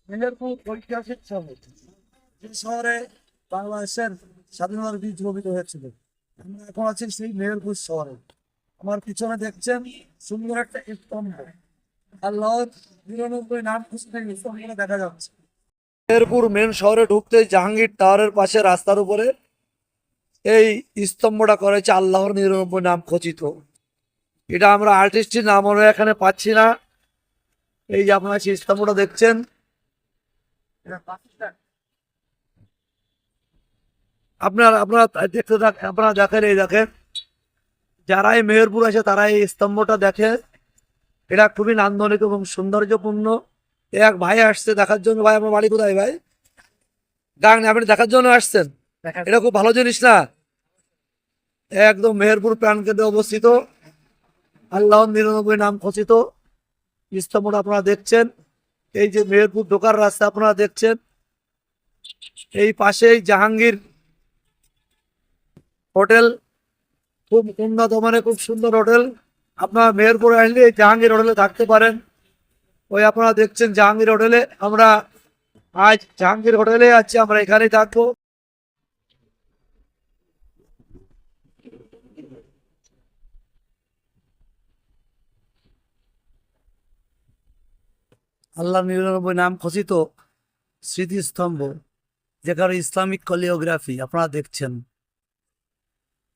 মেহেরপুর ঐতিহাসিক শহর, যে শহরে বাংলাদেশের স্বাধীনতার বীজ রোপিত হয়েছিল। আমরা এখন আছি সেই মেহেরপুর শহরে। আমার পিছনে দেখছেন সুন্দর একটা স্তম্ভ, আল্লাহর ৯৯ নাম খুঁজতে স্তম্ভটা দেখা যাচ্ছে। মেহেরপুর মেন শহরে ঢুকতে জাহাঙ্গীর টাওয়ারের পাশে রাস্তার উপরে এই স্তম্ভটা করেছে আল্লাহর ৯৯ নাম খচিত। এটা আমরা আর্টিস্টের নাম আমরা এখানে পাচ্ছি না। এই যে আপনারা সেই স্তম্ভটা দেখছেন, আপনারা আপনারা দেখতে আপনারা দেখেন, এই দেখেন, যারা এই মেহেরপুর আসে তারা এই স্তম্ভটা দেখে। এটা খুবই নান্দনিক এবং সৌন্দর্যপূর্ণ। এক ভাই আসছে দেখার জন্য। ভাই, আপনার বাড়ি কোথায় ভাই? গাং, আপনি দেখার জন্য আসছেন? এটা খুব ভালো জিনিস না? একদম মেহেরপুর প্রাণকেন্দ্রে অবস্থিত আল্লাহর ৯৯ নাম খচিত স্তম্ভটা আপনারা দেখছেন। এই যে মেহেরপুর ঢোকার রাস্তা আপনারা দেখছেন, এই পাশেই জাহাঙ্গীর হোটেল, খুব উন্নত মানের খুব সুন্দর হোটেল। আপনারা মেহেরপুরে আসলে এই জাহাঙ্গীর হোটেলে থাকতে পারেন। ওই আপনারা দেখছেন জাহাঙ্গীর হোটেলে। আমরা আজ জাহাঙ্গীর হোটেলে আছি, আমরা এখানেই থাকবো। আল্লাহ ৯৯ নাম খচিত স্মৃতিস্তম্ভ, যেখানে ইসলামিক কোরিওগ্রাফি আপনারা দেখছেন,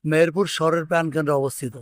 মেহেরপুর শহরের প্রাণকেন্দ্রে অবস্থিত।